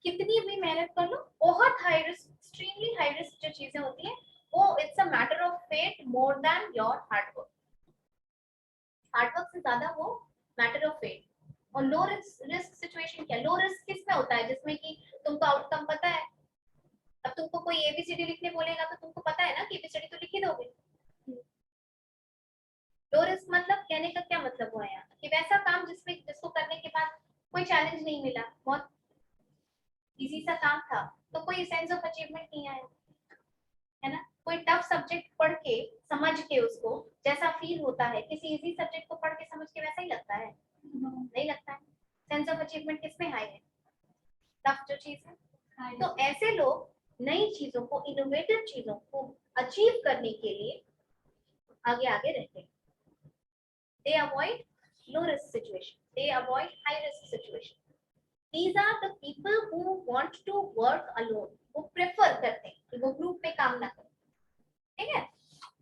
कितनी भी मेहनत कर लो, बहुत high risk, extremely high risk जो चीजें होती है वो it's a matter of fate more than your hard work. Hard work से ज्यादा वो मैटर ऑफ फेट। और लो रिस्क सिचुएशन क्या? लो रिस्क किस में होता है? जिसमें कि तुमको आउटकम पता है। अब तुमको कोई एबीसीडी लिखने बोलेगा तो तुमको पता है ना कि एबीसीडी तो लिख ही दोगे। लो रिस्क मतलब कहने का क्या मतलब हुआ यहाँ कि वैसा काम जिसको करने के बाद कोई चैलेंज नहीं मिला, बहुत इजी सा काम था, तो कोई सेंस ऑफ अचीवमेंट नहीं आया, है ना। कोई टफ सब्जेक्ट पढ़ के समझ के उसको जैसा फील होता है, किसी इजी सब्जेक्ट को पढ़ के समझ के वैसा ही लगता है? नहीं लगता है। सेंस ऑफ अचीवमेंट किसमें हाई है? टफ जो चीज है। तो ऐसे लोग नई चीजों को, इनोवेटिव चीजों को अचीव करने के लिए आगे आगे रहते हैं। They avoid low risk situation, they avoid high risk situation. These are the people who want to work alone. वो prefer करते हैं कि वो ग्रुप में काम ना करें, ठीक है।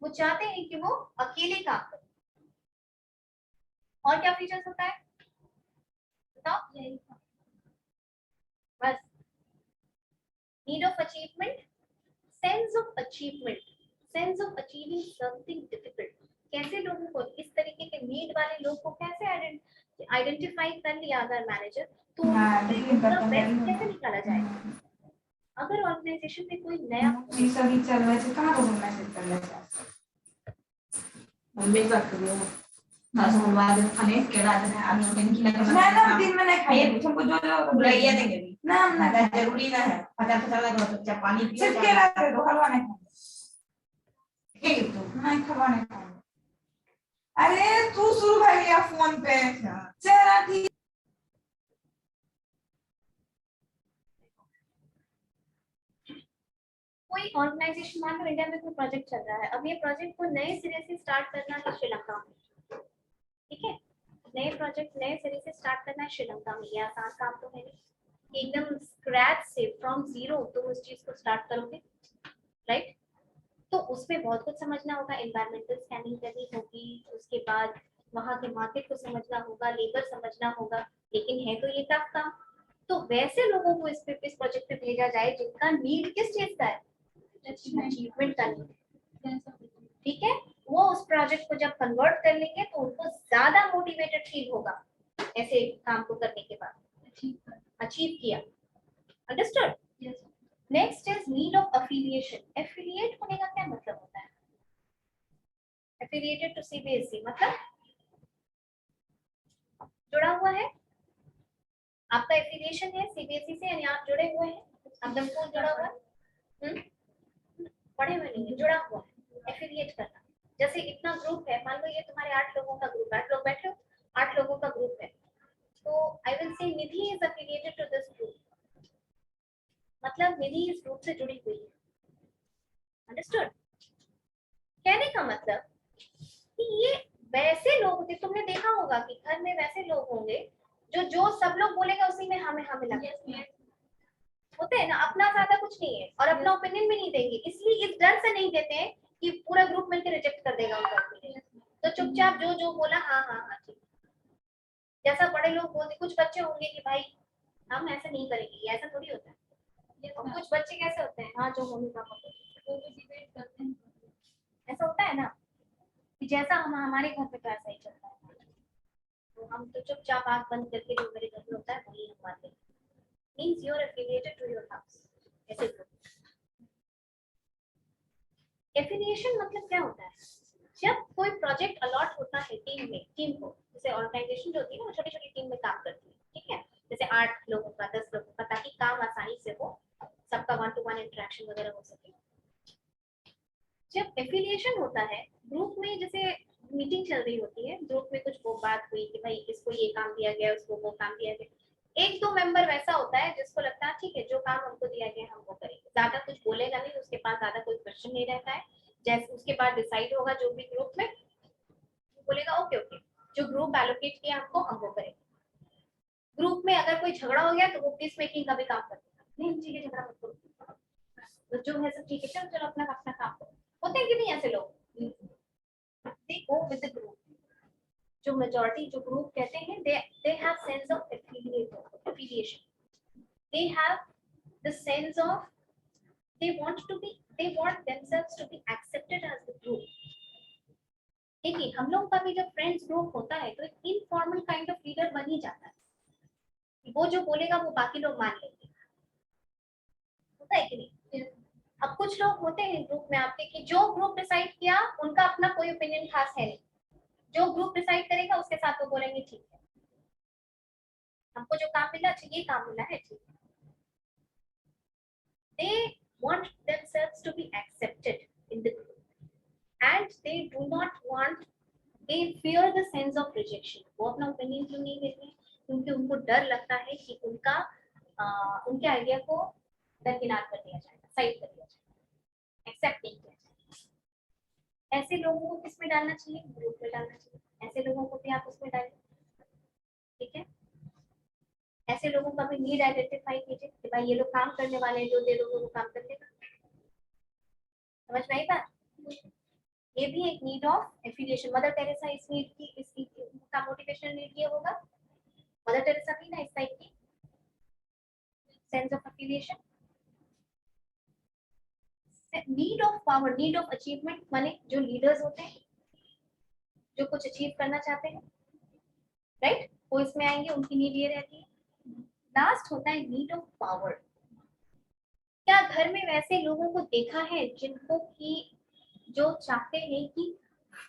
वो चाहते हैं कि वो अकेले काम करें। और क्या फीचर्स होता है बताओ? यही बस। Need of achievement, sense of achievement, sense of achieving something difficult. कैसे लोगों को, इस तरीके के नीड वाले लोग को कैसे आइडेंटिफाई कर लिया अगर मैनेजर, तो बेस्ट कैसे निकाला जाएगा? अगर ऑर्गेनाइजेशन में कोई नया सभी चल रहा है, कहां को मैसेज करना चाहते मम्मी का करियो ना सोमवार खाने के रात में आप लोगन की लगा ना दिन में नहीं खाइए, तुमको जो बुलाइए देंगे ना जरूरी ना है। 50 लगा तो चाय पानी पियो, के रात में हलवा नहीं ठीक तो मैं खवाने खाऊंगा। अरे तू शुरू भाई या फोन पे चेहरा ठीक। कोई ऑर्गेनाइजेशन, मान लो इंडिया में कोई प्रोजेक्ट चल रहा है, अब ये प्रोजेक्ट को नए सिरे से स्टार्ट करना है श्रीलंका में, ठीक है, नए प्रोजेक्ट नए सिरे से स्टार्ट करना है श्रीलंका में, ये आसान काम तो है नहीं कि एकदम स्क्रैच से फ्रॉम जीरो तुम उस चीज को स्टार्ट करोगे, राइट। तो उसमें बहुत कुछ समझना होगा, एनवायरमेंटल स्कैनिंग करनी होगी, उसके बाद वहाँ के मार्केट को समझना होगा, लेबर समझना होगा, लेकिन है तो ये टफ काम। तो वैसे लोगों को इस प्रोजेक्ट पे भेजा जाए जिनका नीड किस चीज का है, अचीवमेंट का नीड, ठीक है। वो उस प्रोजेक्ट को जब कन्वर्ट कर लेंगे तो उनको ज्यादा मोटिवेटेड फील होगा ऐसे काम को करने के बाद, अचीव किया, understood. Next is need of affiliation. Affiliate होने का क्या मतलब होता है? एफिलिएटेड टू सीबीएसई मतलब जुड़ा हुआ है, आपका एफिलिएशन है सीबीएसई से, यानी आप जुड़े हुए हैं, आपका स्कूल जुड़ा हुआ है, पढ़े हुए नहीं है, जुड़ा हुआ है, एफिलिएट करना। जैसे इतना ग्रुप है, मान लो ये तुम्हारे 8 लोगों का ग्रुप है, 8 लोग बैठे हो, 8 लोगों का ग्रुप है, तो I will say Nidhi is affiliated to this group, मतलब निधि इस ग्रुप से जुड़ी हुई है, अंडरस्टूड। कहने का मतलब कि ये वैसे लोग होते, तुमने देखा होगा कि घर में वैसे लोग होंगे जो सब लोग बोलेगा उसी में हमें लगता है, होते हैं ना, अपना ज्यादा कुछ नहीं है और अपना ओपिनियन भी नहीं देंगे, इसलिए इस डर से नहीं देते हैं कि पूरा ग्रुप मिलकर रिजेक्ट कर देगा उनका ओपिनियन, तो चुपचाप जो जो बोला हाँ हाँ हाँ ठीक, जैसा बड़े लोग बोलते, कुछ बच्चे होंगे कि भाई हम ऐसा नहीं करेंगे, ऐसा थोड़ी होता है, और कुछ बच्चे कैसे होते हैं, हाँ जो मम्मी पापा को डिबेट करते हैं, ऐसा होता है ना कि जैसा हम हमारे घर पे तो ऐसा ही चलता है, तो हम तो चुपचाप आंख बंद करके जो मेरे घर में होता है वही हम मानते हैं, means you are affiliated to your house, ऐसे। एफिलिएशन मतलब क्या होता है? जब कोई प्रोजेक्ट अलॉट होता है टीम में, टीम को, जैसे ऑर्गेनाइजेशन जो होती है ना वो छोटी छोटी टीम में काम करती है, ठीक है, जैसे 8 लोगों का 10 लोगों का, ताकि काम आसानी से हो, सबका 1-to-1 इंटरेक्शन वगैरह हो सके। जब एफिलिएशन होता है ग्रुप में, जैसे मीटिंग चल रही होती है, ग्रुप में कुछ वो बात हुई कि भाई इसको ये काम दिया गया, उसको वो काम दिया गया, 1-2 मेंबर वैसा होता है जिसको लगता है ठीक है जो काम हमको दिया गया हम वो करेंगे, ज्यादा कुछ बोलेगा नहीं, उसके पास ज्यादा कोई क्वेश्चन नहीं रहता है, जैसे उसके बाद डिसाइड होगा जो भी ग्रुप में बोलेगा ओके ओके, जो ग्रुप एलोकेट किया हमको हम वो करेंगे। ग्रुप में अगर कोई झगड़ा हो गया तो वो पीस मेकिंग का भी काम करता है, नहीं ठीक है झगड़ा मत करो, तो जो है सब ठीक है, चलो चलो अपना अपना काम करो, होते हैं कि नहीं ऐसे लोग, they go with the group, जो मेजॉरिटी जो ग्रुप कहते हैं, they have sense of affiliation, they have the sense of they want themselves to be accepted as the group। देखिए हम लोगों का भी जब फ्रेंड्स ग्रुप होता है तो एक इनफॉर्मल काइंड ऑफ लीडर बन ही जाता है, वो जो बोलेगा वो बाकी लोग मान लेंगे, होता है कि नहीं। अब कुछ लोग होते हैं ग्रुप में आपके कि जो ग्रुप डिसाइड किया उनका अपना कोई ओपिनियन खास है नहीं, जो ग्रुप डिसाइड करेगा उसके साथ वो बोलेंगे ठीक है, हमको जो काम मिला अच्छा ये काम मिला है ठीक है। They want themselves to be accepted in the group and they do not want, they fear the sense of rejection। वो अपना ओपिनियन क्यों नहीं देते हैं? क्योंकि उनको डर लगता है कि उनके आइडिया को दरकिनार कर दिया जाएगा, साइड कर दिया जाएगा, एक्सेप्ट नहीं किया जाएगा। ऐसे लोगों को किसमें डालना चाहिए? ग्रुप में डालना चाहिए, ऐसे लोगों को भी आप उसमें डालें, ठीक है। ऐसे लोगों का भी नीड आइडेंटिफाई कीजिए कि भाई ये लोग काम करने वाले हैं, जो दे दोगे वो काम कर देगा, समझ में आई बात। ये भी एक need of affiliation. Mother Teresa इस नीड की, इसकी का मोटिवेशनल नीड ये होगा, मदर टेरेसा भी ना इस टाइप की sense of affiliation. Need of power, need of achievement, माने जो लीडर्स होते हैं जो कुछ अचीव करना चाहते हैं, राइट, वो इसमें आएंगे, उनकी नीड ये रहती है। लास्ट होता है नीड ऑफ पावर। क्या घर में वैसे लोगों को देखा है जिनको कि जो चाहते हैं कि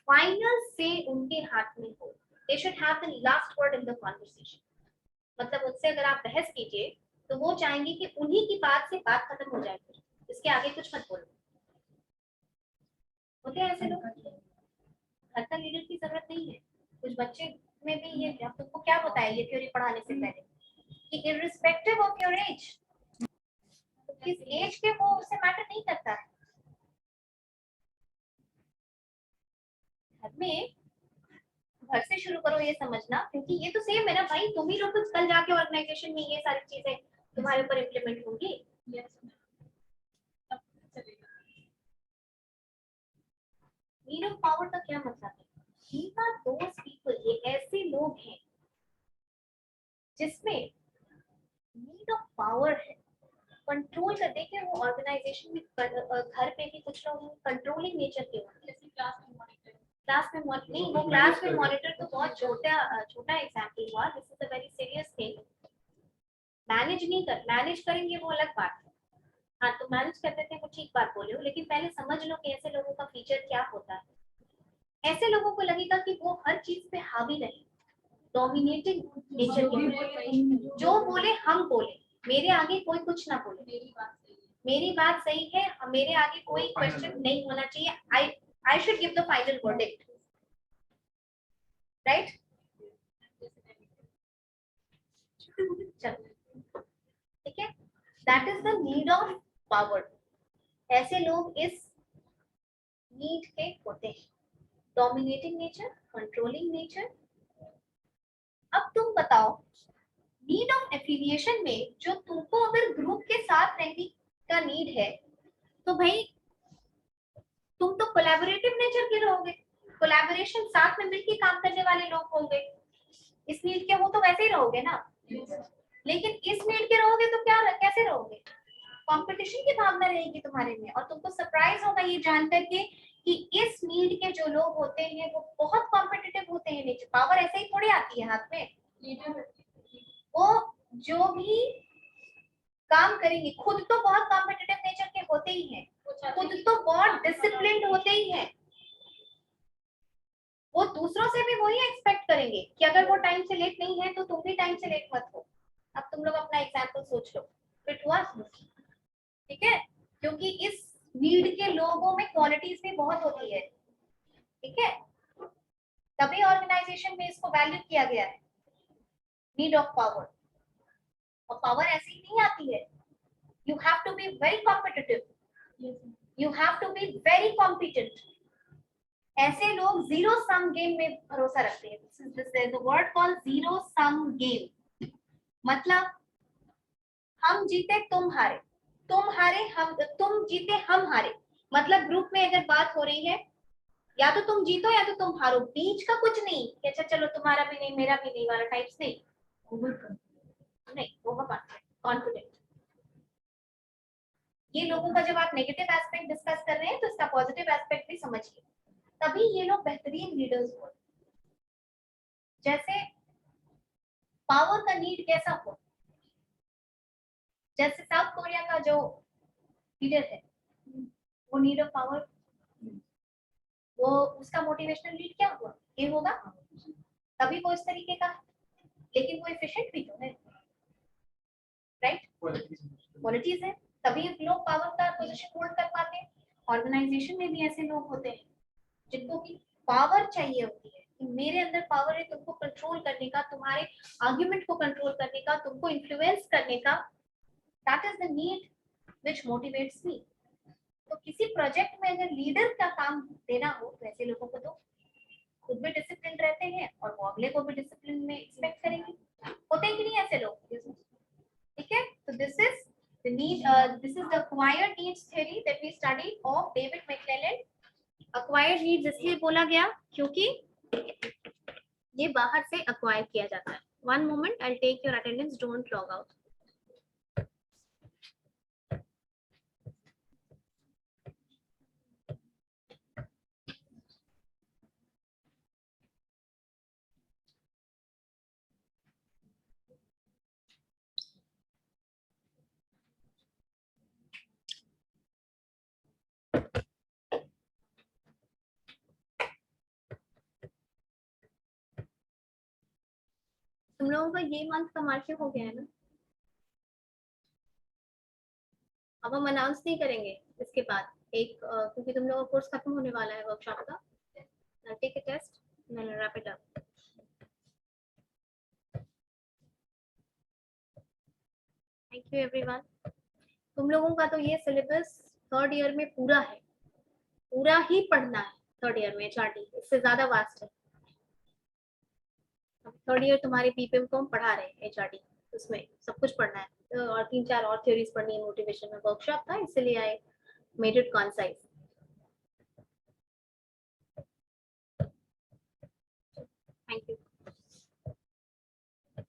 फाइनल से उनके हाथ में हो, they should have the last word in the conversation, मतलब उनसे अगर आप बहस कीजिए तो वो चाहेंगे कि उन्हीं की बात से बात खत्म हो जाए, इसके आगे कुछ मत बोलो, होते हैं ऐसे लोग। घर का लीडर की जरूरत नहीं है। कुछ बच्चे में भी ये, अब तुमको क्या बताया ये थ्योरी पढ़ाने से पहले कि इररिस्पेक्टिव ऑफ योर एज, किस एज के वो उससे मैटर नहीं करता है। घर में, घर से शुरू करो ये समझना, क्योंकि ये तो सेम है ना भाई, तुम ही लोग कुछ कल जाके ऑर्गेनाइजेशन में ये सारी चीजें तुम्हारे ऊपर इम्प्लीमेंट होंगी। नीड ऑफ पावर का क्या मतलब है? These are those people, ये ऐसे लोग हैं जिसमें नीड ऑफ पावर है, कंट्रोल कर। देखिए वो ऑर्गेनाइजेशन में घर पे भी कुछ लोग कंट्रोलिंग नेचर के होते हैं। क्लास में नहीं, वो क्लास में मॉनिटर तो बहुत छोटा एग्जांपल हुआ। This is a very serious thing. Manage करेंगे वो अलग बात है। हाँ तो मैनेज करते थे वो ठीक बात बोले हो, लेकिन पहले समझ लो कि ऐसे लोगों का फीचर क्या होता है। ऐसे लोगों को लगेगा कि वो हर चीज पे हावी रहे, डोमिनेटिंग नेचर के, जो बोले हम बोले, मेरे आगे कोई कुछ ना बोले, मेरी बात सही है, मेरे आगे कोई क्वेश्चन नहीं होना चाहिए, I should give the final verdict, right? चलो ठीक है, that is the need of power. ऐसे लोग इस नीड के होते हैं, डोमिनेटिंग नेचर, कंट्रोलिंग नेचर। अब तुम बताओ, नीड ऑफ एफिलिएशन में जो तुमको अगर ग्रुप के साथ रहने का नीड है, तो भाई तुम तो कोलैबोरेटिव नेचर के रहोगे, कोलैबोरेशन, साथ में मिलकर काम करने वाले लोग होंगे। इस नीड के हो तो वैसे ही रहोगे ना, लेकिन इस नीड के रहोगे तो क्या, कैसे रहोगे? कंपटीशन की भावना रहेगी तुम्हारे में, और तुमको सरप्राइज होगा ये जानकर के कि इस नीड के जो लोग होते हैं वो बहुत कॉम्पिटिटिव होते हैं। नेचर पावर ऐसे ही थोड़ी आती है हाथ में। वो जो भी काम करेंगे, खुद तो बहुत कॉम्पिटिटिव नेचर के होते ही हैं, खुद तो बहुत डिसिप्लिन्ड होते ही हैं, वो दूसरों से भी वही एक्सपेक्ट करेंगे कि अगर वो टाइम से लेट नहीं है तो तुम भी टाइम से लेट मत हो। अब तुम लोग अपना एग्जांपल सोच लो, फिट हुआ? ठीक है, क्योंकि इस नीड के लोगों में क्वालिटीज भी बहुत होती है, ठीक है, तभी ऑर्गेनाइजेशन में इसको वैल्यू किया गया है, नीड ऑफ पावर। और पावर ऐसे ही नहीं आती है, you have to be very competitive, you have to be very competent. ऐसे लोग जीरो सम गेम में भरोसा रखते हैं। This is the word called zero sum game. मतलब हम जीते तुम हारे, तुम हारे हम, तुम जीते हम हारे। मतलब ग्रुप में अगर बात हो रही है, या तो तुम जीतो या तो तुम हारो, बीच का कुछ नहीं कि अच्छा चलो तुम्हारा भी नहीं मेरा भी नहीं वाला टाइप्स नहीं, नहीं ओवर कॉन्फिडेंट। ये लोगों का जब आप नेगेटिव एस्पेक्ट डिस्कस कर रहे हैं तो इसका पॉजिटिव एस्पेक्ट भी समझिए, तभी ये लोग बेहतरीन लीडर्स हो। जैसे पावर का नीड कैसा हो, जैसे साउथ कोरिया का जो लीडर है वो नीड ऑफ पावर, वो उसका मोटिवेशनल लीड क्या हुआ, ये होगा, तभी वो इस तरीके का है, लेकिन वो एफिशिएंट भी तो है, राइट? क्वालिटीज है, तभी लोग पावर का पोजीशन होल्ड कर पाते हैं। ऑर्गेनाइजेशन में भी ऐसे लोग होते हैं जिनको की पावर चाहिए होती है कि मेरे अंदर पावर है तुमको कंट्रोल करने का, तुम्हारे आर्गुमेंट को कंट्रोल करने का, तुमको इन्फ्लुएंस करने का। That is the need which motivates me. तो किसी प्रोजेक्ट में अगर लीडर का काम देना हो तो ऐसे लोगों को तो खुद भी डिसिप्लिन रहते हैं और वो अगले को भी डिसिप्लिन में एक्सपेक्ट करेंगे। होते हैं कि नहीं ऐसे लोग? ठीक है, तो this is the need, this is the acquired needs theory that we studied of David McClelland. Acquired needs इसलिए बोला गया क्योंकि ये बाहर से acquire किया जाता है। One moment, I'll take your attendance, don't log out. तुम लोगों का ये मंथ का मार्क्स हो गया है ना? अब हम अनाउंस नहीं करेंगे इसके बाद, एक क्योंकि तुम लोगों का कोर्स खत्म होने वाला है वर्कशॉप का, take a test and wrap it up. Thank you everyone. तुम लोगों का तो ये सिलेबस थर्ड ईयर में पूरा है, पूरा ही पढ़ना है थर्ड ईयर में एचआरडी, इससे ज्यादा वास्ट है। थर्ड ईयर तुम्हारे पीपीएम को हम पढ़ा रहे हैं एचआरडी, उसमें सब कुछ पढ़ना है, तो और 3-4 और थ्योरीज पढ़नी है। मोटिवेशन में वर्कशॉप था इसलिए I made it concise. Thank you.